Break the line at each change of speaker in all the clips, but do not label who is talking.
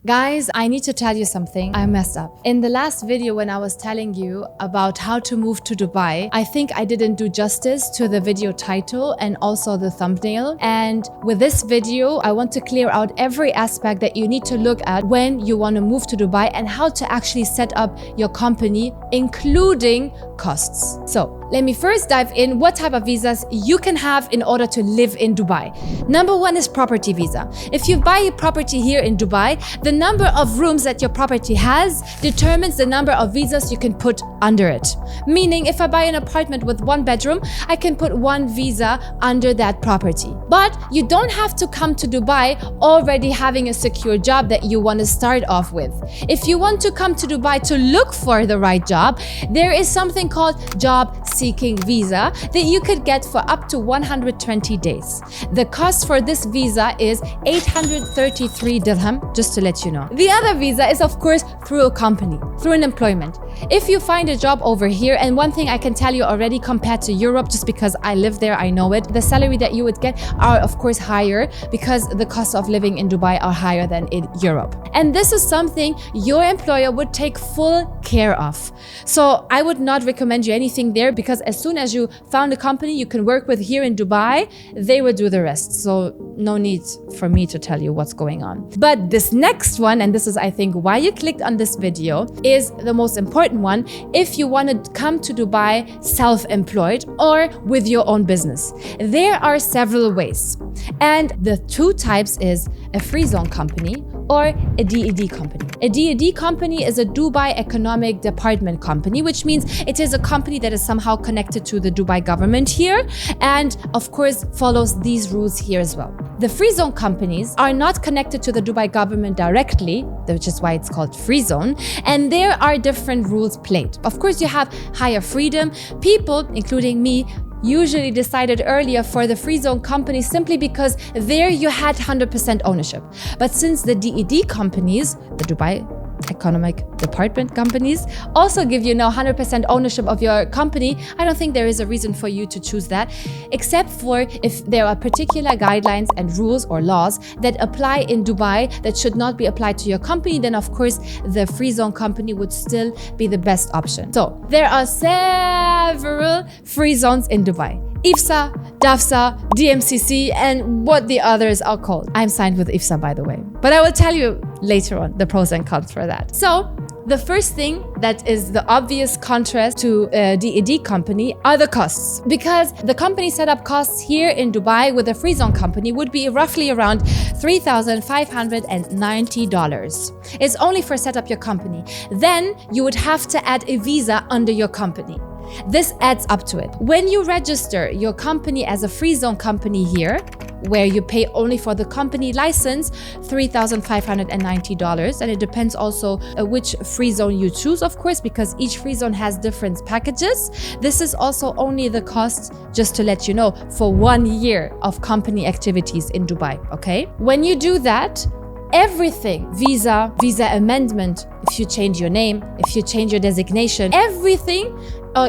Guys, I need to tell you something. I messed up. In the last video when I was telling you about how to move to Dubai, I think I didn't do justice to the video title and also the thumbnail. And with this video, I want to clear out every aspect that you need to look at when you want to move to Dubai and how to actually set up your company, including costs. So let me first dive in what type of visas you can have in order to live in Dubai. Number one is property visa. If you buy a property here in Dubai, the number of rooms that your property has determines the number of visas you can put under it. Meaning, if I buy an apartment with 1 bedroom, I can put 1 visa under that property. But you don't have to come to Dubai already having a secure job that you want to start off with. If you want to come to Dubai to look for the right job, there is something called job seeking visa that you could get for up to 120 days. The cost for this visa is 833 dirham, just to let you know. The other visa is of course through a company, through an employment. If you find a job over here, and one thing I can tell you already compared to Europe, just because I live there, I know it, the salary that you would get are of course higher because the cost of living in Dubai are higher than in Europe. And this is something your employer would take full care of. So I would not recommend you anything there, because as soon as you found a company you can work with here in Dubai, they will do the rest. So no need for me to tell you what's going on. But this next one, and this is I think why you clicked on this video, is the most important one if you want to come to Dubai self-employed or with your own business. There are several ways, and the 2 types is a free zone company or a DED company. A DED company is a Dubai Economic Department company, which means it is a company that is somehow connected to the Dubai government here, and of course follows these rules here as well. The free zone companies are not connected to the Dubai government directly, which is why it's called free zone, and there are different rules played. Of course, you have higher freedom. People, including me, usually decided earlier for the free zone company simply because there you had 100% ownership. But since the DED companies, the Dubai Economic Department companies, also give you now 100% ownership of your company, I don't think there is a reason for you to choose that, except for if there are particular guidelines and rules or laws that apply in Dubai that should not be applied to your company, then of course the free zone company would still be the best option. So there are several free zones in Dubai. IFSA, DAFSA, DMCC, and what the others are called. I'm signed with IFSA, by the way, but I will tell you later on the pros and cons for that. So the first thing that is the obvious contrast to a DED company are the costs, because the company setup costs here in Dubai with a free zone company would be roughly around $3,590. It's only for set up your company. Then you would have to add a visa under your company. This adds up to it. When you register your company as a free zone company here, where you pay only for the company license, $3,590, and it depends also which free zone you choose, of course, because each free zone has different packages. This is also only the cost, just to let you know, for 1 year of company activities in Dubai, okay? When you do that, everything, visa amendment, if you change your name, if you change your designation, everything,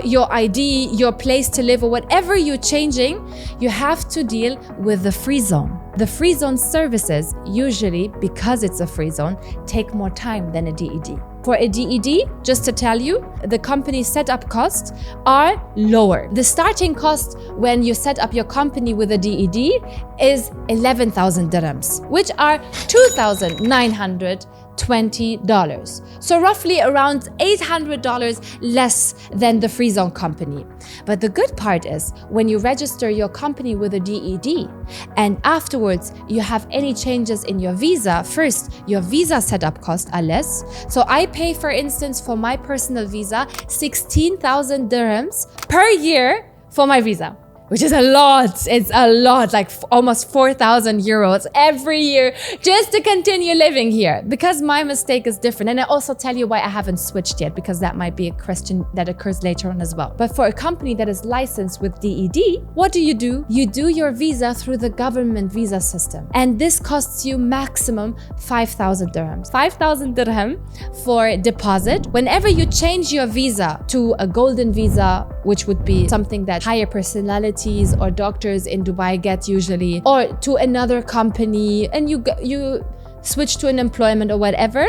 your ID, your place to live, or whatever you're changing, you have to deal with the free zone. The free zone services usually, because it's a free zone, take more time than a DED. For a DED, just to tell you, the company setup costs are lower. The starting cost when you set up your company with a DED is 11,000 dirhams, which are $2,920. So roughly around $800 less than the free zone company. But the good part is when you register your company with a DED and afterwards you have any changes in your visa, first, your visa setup costs are less. So I pay, for instance, for my personal visa, 16,000 dirhams per year for my visa, which is a lot. It's a lot, like almost 4,000 euros every year just to continue living here, because my mistake is different. And I also tell you why I haven't switched yet, because that might be a question that occurs later on as well. But for a company that is licensed with DED, what do? You do your visa through the government visa system. And this costs you maximum 5,000 dirhams. 5,000 dirham for deposit. Whenever you change your visa to a golden visa, which would be something that higher personality or doctors in Dubai get usually, or to another company, and you switch to an employment or whatever,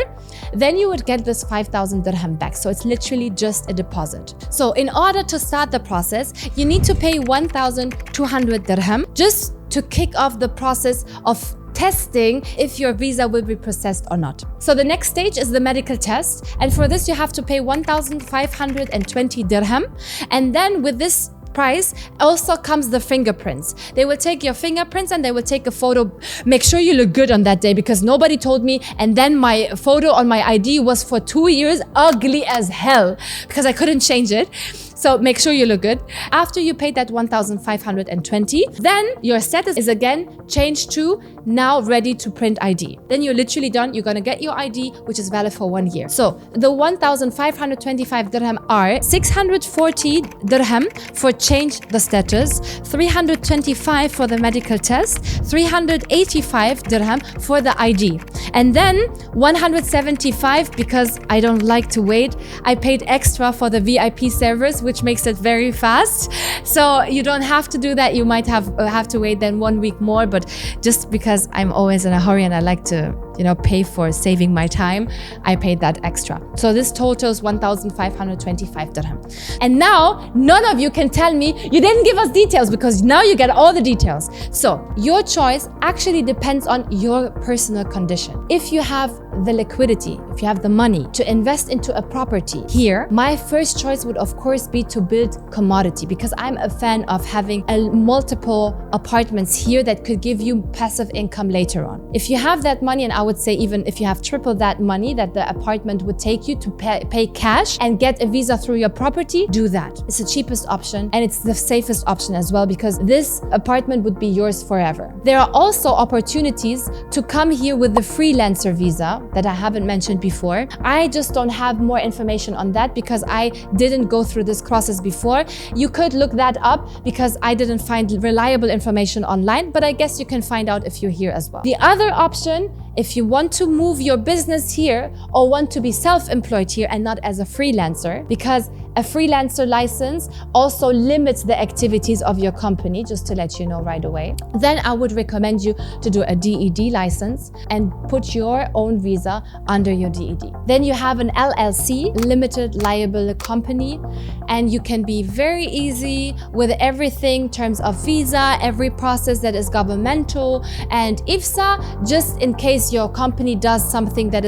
then you would get this 5,000 dirham back. So it's literally just a deposit. So in order to start the process, you need to pay 1,200 dirham just to kick off the process of testing if your visa will be processed or not. So the next stage is the medical test. And for this, you have to pay 1,520 dirham. And then with this price also comes the fingerprints. They will take your fingerprints and they will take a photo. Make sure you look good on that day, because nobody told me. And then my photo on my ID was for 2 years ugly as hell because I couldn't change it. So make sure you look good. After you pay that 1,520, then your status is again changed to now ready to print ID. Then you're literally done. You're gonna get your ID, which is valid for 1 year. So the 1,525 dirham are 640 dirham for change the status, 325 for the medical test, 385 dirham for the ID. And then 175, because I don't like to wait, I paid extra for the VIP service, which makes it very fast. So you don't have to do that. You might have to wait then 1 week more, but just because I'm always in a hurry and I like to, pay for saving my time, I paid that extra. So this totals 1,525 dirham. And now none of you can tell me you didn't give us details, because now you get all the details. So your choice actually depends on your personal condition. If you have the liquidity, if you have the money to invest into a property here, my first choice would of course be to build commodity, because I'm a fan of having multiple apartments here that could give you passive income later on. If you have that money, and I would say even if you have triple that money that the apartment would take you to pay cash and get a visa through your property, do that. It's the cheapest option and it's the safest option as well, because this apartment would be yours forever. There are also opportunities to come here with the freelancer visa that I haven't mentioned before. I just don't have more information on that because I didn't go through this process before. You could look that up because I didn't find reliable information online, but I guess you can find out if you're here as well. The other option, if you want to move your business here or want to be self-employed here and not as a freelancer, because a freelancer license also limits the activities of your company, just to let you know right away, then I would recommend you to do a DED license and put your own visa under your DED. Then you have an LLC, limited liable company, and you can be very easy with everything in terms of visa, every process that is governmental, and IFSA, just in case your company does something that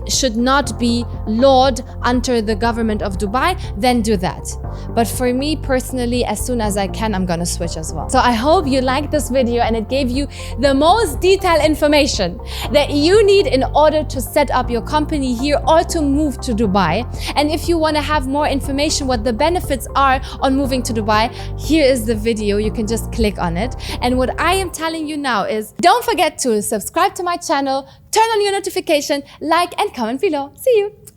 should not be lawed under the government of Dubai, then do that. But for me personally, as soon as I can, I'm gonna switch as well. So I hope you liked this video and it gave you the most detailed information that you need in order to set up your company here or to move to Dubai. And if you want to have more information what the benefits are on moving to Dubai, here is the video. You can just click on it. And what I am telling you now is, don't forget to subscribe to my channel, turn on your notification, like and comment below. See you.